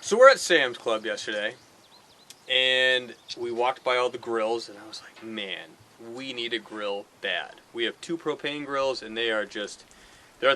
So we're at Sam's Club yesterday, and we walked by all the grills, and I was like, man, we need a grill bad. We have 2 propane grills, and they're at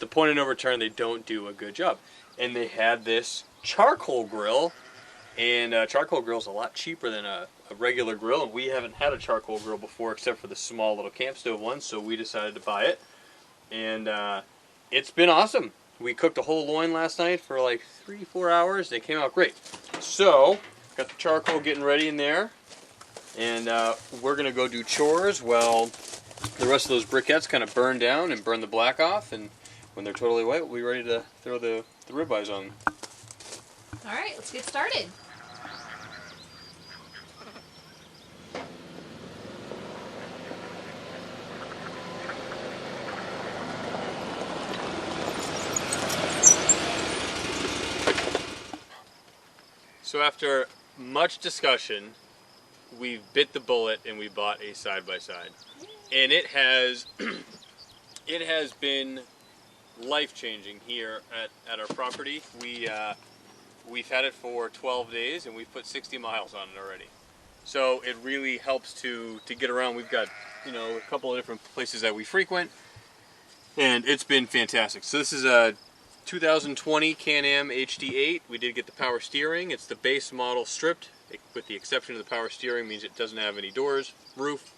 the point of no return. They don't do a good job. And they had this charcoal grill, and a charcoal grill is a lot cheaper than a regular grill, and we haven't had a charcoal grill before except for the small little camp stove one, so we decided to buy it, and it's been awesome. We cooked a whole loin last night for like 3-4 hours. They came out great. So, got the charcoal getting ready in there, and we're going to go do chores while the rest of those briquettes kind of burn down and burn the black off, and when they're totally white, we'll be ready to throw the ribeyes on. All right, let's get started. So after much discussion, we bit the bullet and we bought a side-by-side. And it has been life-changing here at our property. We've had it for 12 days and we've put 60 miles on it already. So it really helps to get around. We've got, a couple of different places that we frequent, and it's been fantastic. So this is a 2020 Can-Am HD8. We did get the power steering. It's the base model stripped, with the exception of the power steering, means it doesn't have any doors, roof,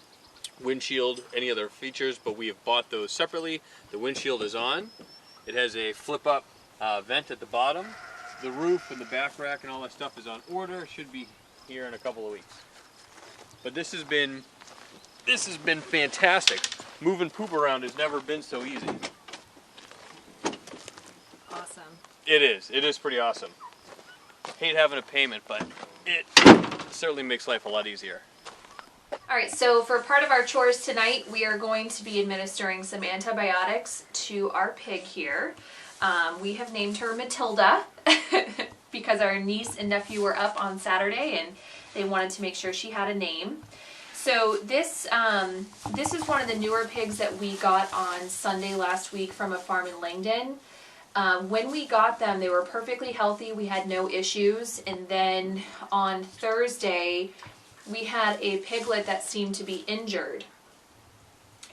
windshield, any other features, but we have bought those separately. The windshield is on. It has a flip-up vent at the bottom. The roof and the back rack and all that stuff is on order. Should be here in a couple of weeks. But this has been fantastic. Moving poop around has never been so easy. Awesome. It is pretty awesome. Hate having a payment, but it certainly makes life a lot easier. All right, so for part of our chores tonight, we are going to be administering some antibiotics to our pig here. We have named her Matilda because our niece and nephew were up on Saturday and they wanted to make sure she had a name. So this is one of the newer pigs that we got on Sunday last week from a farm in Langdon. When we got them, they were perfectly healthy. We had no issues. And then on Thursday, we had a piglet that seemed to be injured.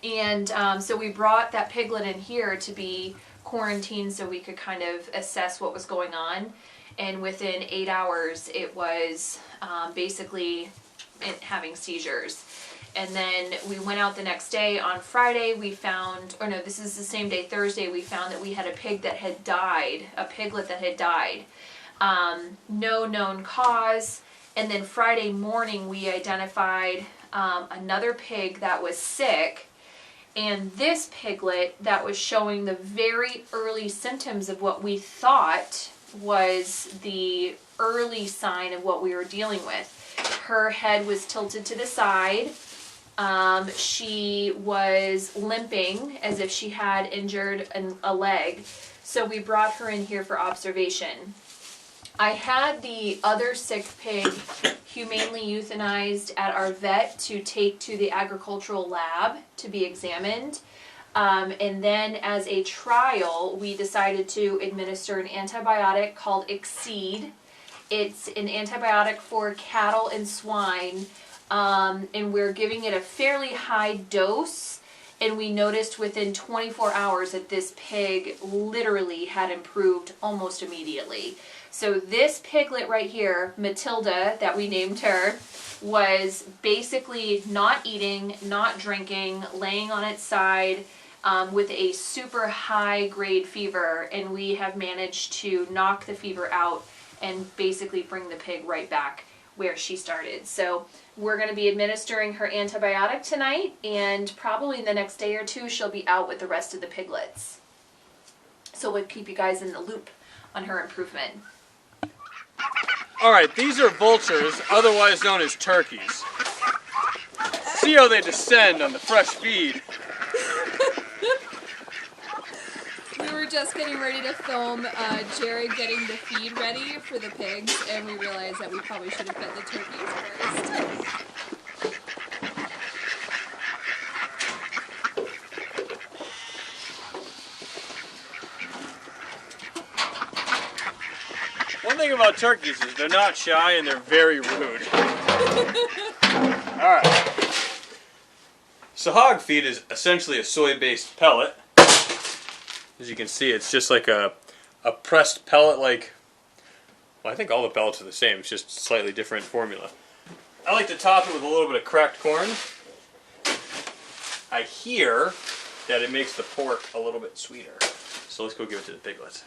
And so we brought that piglet in here to be quarantined so we could kind of assess what was going on. And within 8 hours, it was basically having seizures. And then we went out the next day on Friday, we found, or no, this is the same day, Thursday, we found that we had a pig that had died, a piglet that had died. No known cause. And then Friday morning, we identified another pig that was sick. And this piglet that was showing the very early symptoms of what we thought was the early sign of what we were dealing with. Her head was tilted to the side. She was limping as if she had injured a leg. So we brought her in here for observation. I had the other sick pig humanely euthanized at our vet to take to the agricultural lab to be examined. And then as a trial, we decided to administer an antibiotic called Exceed. It's an antibiotic for cattle and swine, and we're giving it a fairly high dose, and we noticed within 24 hours that this pig literally had improved almost immediately. So this piglet right here, Matilda, that we named her, was basically not eating, not drinking, laying on its side, with a super high grade fever, and we have managed to knock the fever out and basically bring the pig right back where she started. So we're going to be administering her antibiotic tonight, and probably in the next day or two she'll be out with the rest of the piglets. So we'll keep you guys in the loop on her improvement. Alright, these are vultures, otherwise known as turkeys. See how they descend on the fresh feed. We were just getting ready to film Jared getting the feed ready for the pigs, and we realized that we probably should have fed the turkeys first. One one thing about turkeys is they're not shy and they're very rude. Alright. So hog feed is essentially a soy-based pellet. As you can see, it's just like a pressed pellet like... Well, I think all the pellets are the same. It's just slightly different formula. I like to top it with a little bit of cracked corn. I hear that it makes the pork a little bit sweeter. So let's go give it to the piglets.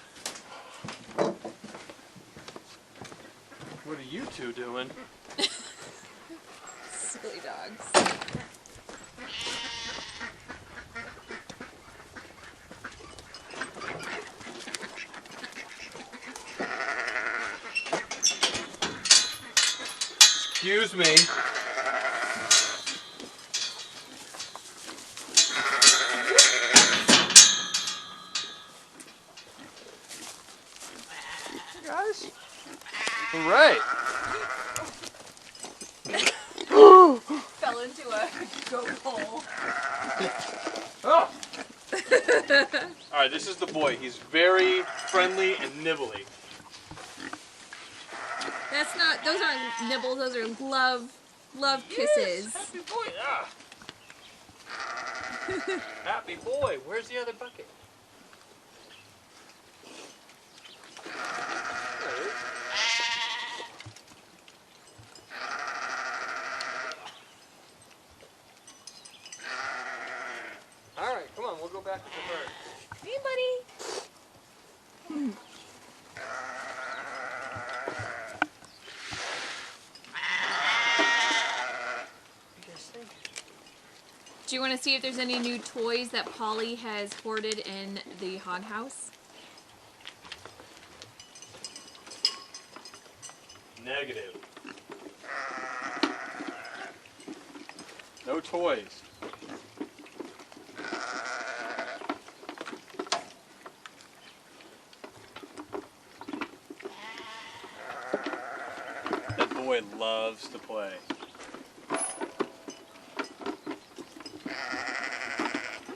What are you two doing? Silly dogs. Excuse me. Guys? All right. Fell into a goat hole. Oh. All right, this is the boy. He's very friendly and nibbly. That's not, those aren't nibbles, those are love kisses. Happy boy, Happy boy. Where's the other bucket? All right, come on, we'll go back to the bird. Hey, buddy. Do you want to see if there's any new toys that Polly has hoarded in the hog house? Negative. No toys. That boy loves to play.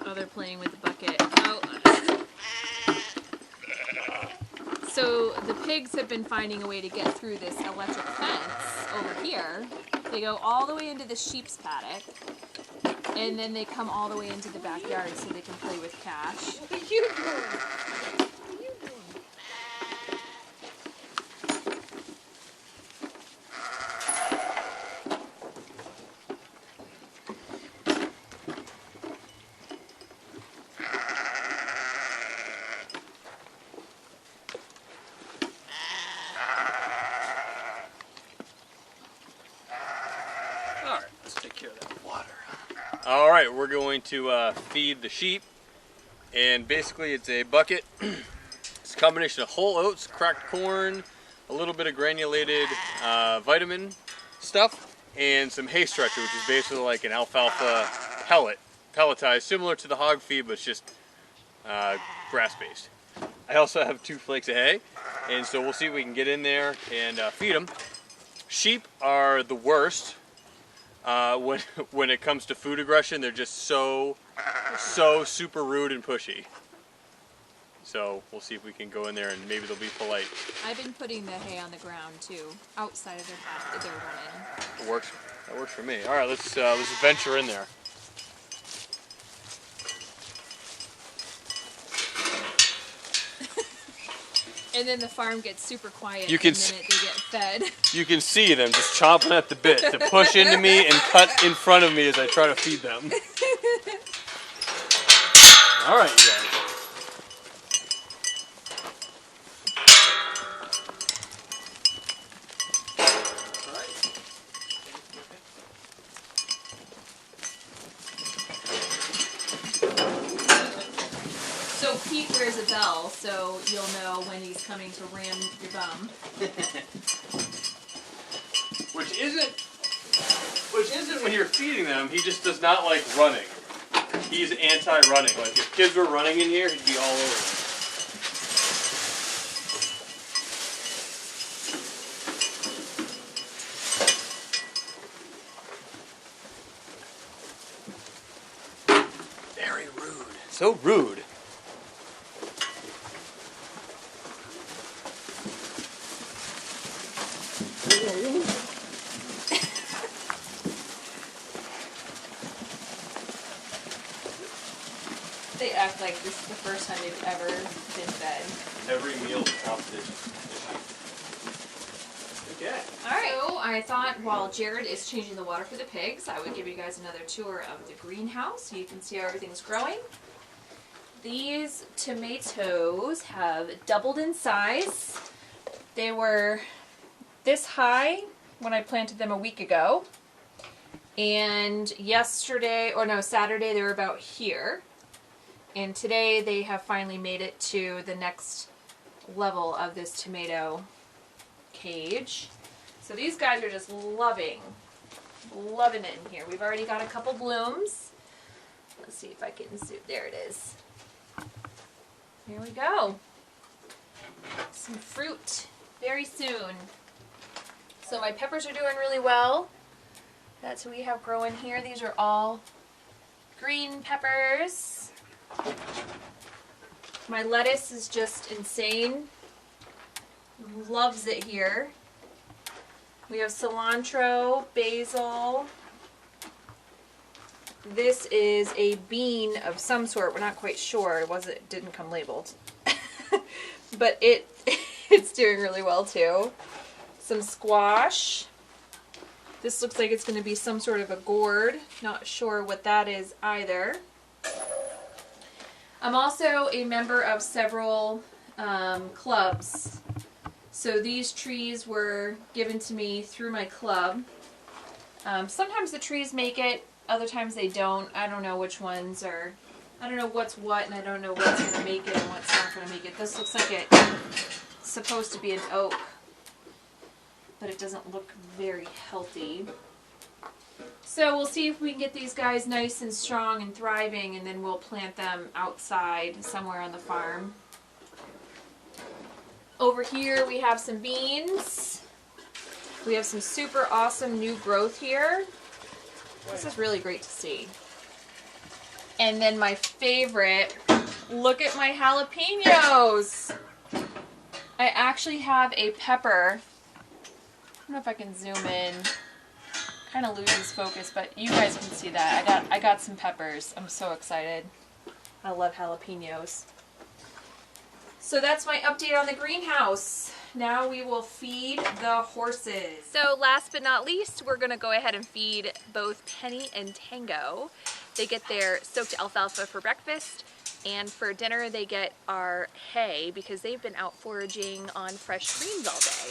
Oh, they're playing with the bucket. Oh. So the pigs have been finding a way to get through this electric fence over here. They go all the way into the sheep's paddock, and then they come all the way into the backyard so they can play with Cash. What are you doing? What are you doing? Alright, let's take care of that water. Alright, we're going to feed the sheep. And basically it's a bucket. It's a combination of whole oats, cracked corn, a little bit of granulated vitamin stuff, and some hay stretcher, which is basically like an alfalfa pellet. Pelletized, similar to the hog feed, but it's just grass-based. I also have 2 flakes of hay, and so we'll see if we can get in there and feed them. Sheep are the worst when it comes to food aggression. They're just so super rude and pushy. So we'll see if we can go in there and maybe they'll be polite. I've been putting the hay on the ground too, outside of their paddock. They're running. It works. That works for me. All right, let's venture in there. And then the farm gets super quiet You can the minute they get fed. You can see them just chomping at the bit to push into me and cut in front of me as I try to feed them. All right, you guys. So Pete wears a bell, so you'll know when he's coming to ram your bum. Which isn't when you're feeding them. He just does not like running. He's anti-running. Like if kids were running in here, he'd be all over them. Very rude. So rude. They act like this is the first time they've ever been fed. Every meal is a competition. Okay. Alright, so I thought while Jared is changing the water for the pigs, I would give you guys another tour of the greenhouse so you can see how everything's growing. These tomatoes have doubled in size. They were this high when I planted them a week ago. And Saturday they were about here. And today they have finally made it to the next level of this tomato cage. So these guys are just loving it in here. We've already got a couple blooms. Let's see if I can zoom. There it is. Here we go. Some fruit very soon. So my peppers are doing really well. That's what we have growing here. These are all green peppers. My lettuce is just insane. Loves it here. We have cilantro, basil. This is a bean of some sort. We're not quite sure. It didn't come labeled. But it's doing really well too. Some squash. This looks like it's going to be some sort of a gourd. Not sure what that is either. I'm also a member of several clubs. So these trees were given to me through my club. Sometimes the trees make it, other times they don't. I don't know which ones are, I don't know what's what, and I don't know what's going to make it and what's not going to make it. This looks like it's supposed to be an oak, but it doesn't look very healthy. So we'll see if we can get these guys nice and strong and thriving, and then we'll plant them outside somewhere on the farm. Over here we have some beans. We have some super awesome new growth here. This is really great to see. And then my favorite, look at my jalapenos. I actually have a pepper. I don't know if I can zoom in. Kind of loses focus, but you guys can see that. I got some peppers. I'm so excited. I love jalapenos. So that's my update on the greenhouse. Now we will feed the horses. So last but not least, we're gonna go ahead and feed both Penny and Tango. They get their soaked alfalfa for breakfast, and for dinner they get our hay because they've been out foraging on fresh greens all day.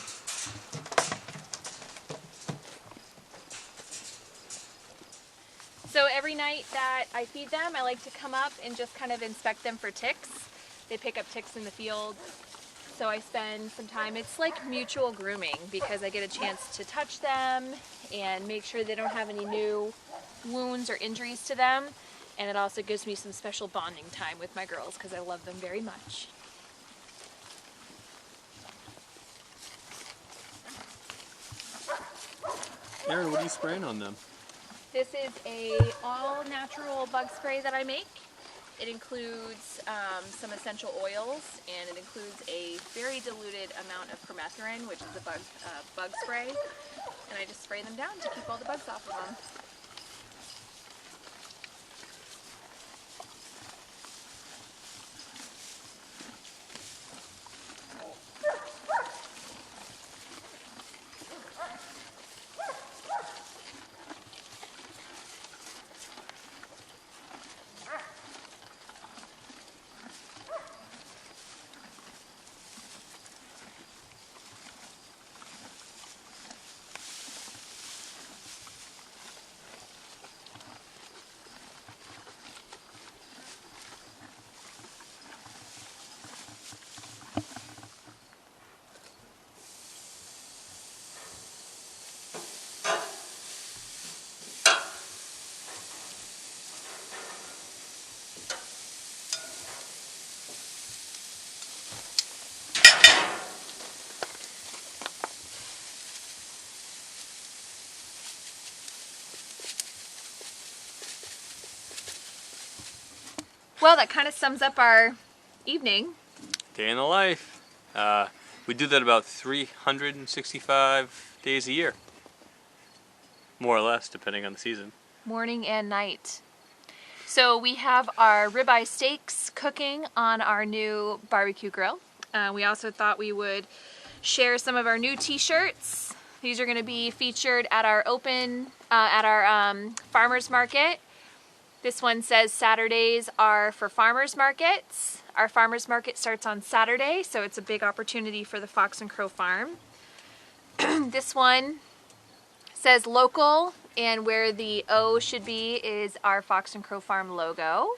So every night that I feed them, I like to come up and just kind of inspect them for ticks. They pick up ticks in the field, so I spend some time. It's like mutual grooming because I get a chance to touch them and make sure they don't have any new wounds or injuries to them. And it also gives me some special bonding time with my girls because I love them very much. Erin, what are you spraying on them? This is a all-natural bug spray that I make. It includes some essential oils, and it includes a very diluted amount of permethrin, which is a bug spray, and I just spray them down to keep all the bugs off of them. Well, that kind of sums up our evening. Day in the life. We do that about 365 days a year. More or less, depending on the season. Morning and night. So we have our ribeye steaks cooking on our new barbecue grill. We also thought we would share some of our new t-shirts. These are going to be featured at our farmers market. This one says Saturdays are for farmers markets. Our farmers market starts on Saturday, so it's a big opportunity for the Fox and Crow Farm. This one says local, and where the O should be is our Fox and Crow Farm logo.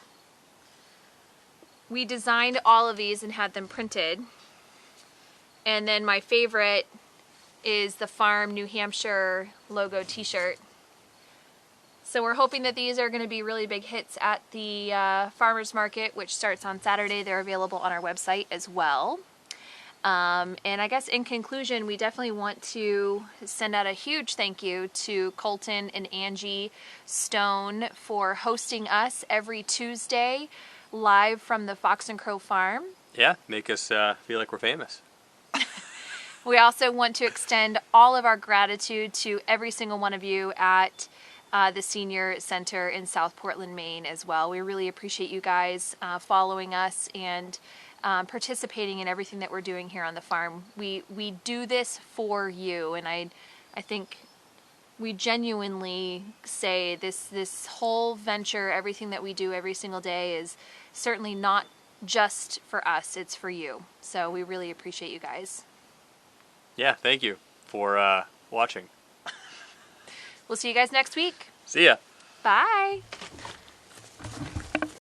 We designed all of these and had them printed. And then my favorite is the Farm New Hampshire logo t-shirt. So we're hoping that these are going to be really big hits at the farmers market, which starts on Saturday. They're available on our website as well. And I guess in conclusion, we definitely want to send out a huge thank you to Colton and Angie Stone for hosting us every Tuesday live from the Fox and Crow Farm. Yeah, make us feel like we're famous. We also want to extend all of our gratitude to every single one of you at the Senior Center in South Portland, Maine as well. We really appreciate you guys following us and participating in everything that we're doing here on the farm. We do this for you, and I think we genuinely say this whole venture, everything that we do every single day is certainly not just for us, it's for you. So we really appreciate you guys. Yeah, thank you for watching. We'll see you guys next week. See ya. Bye.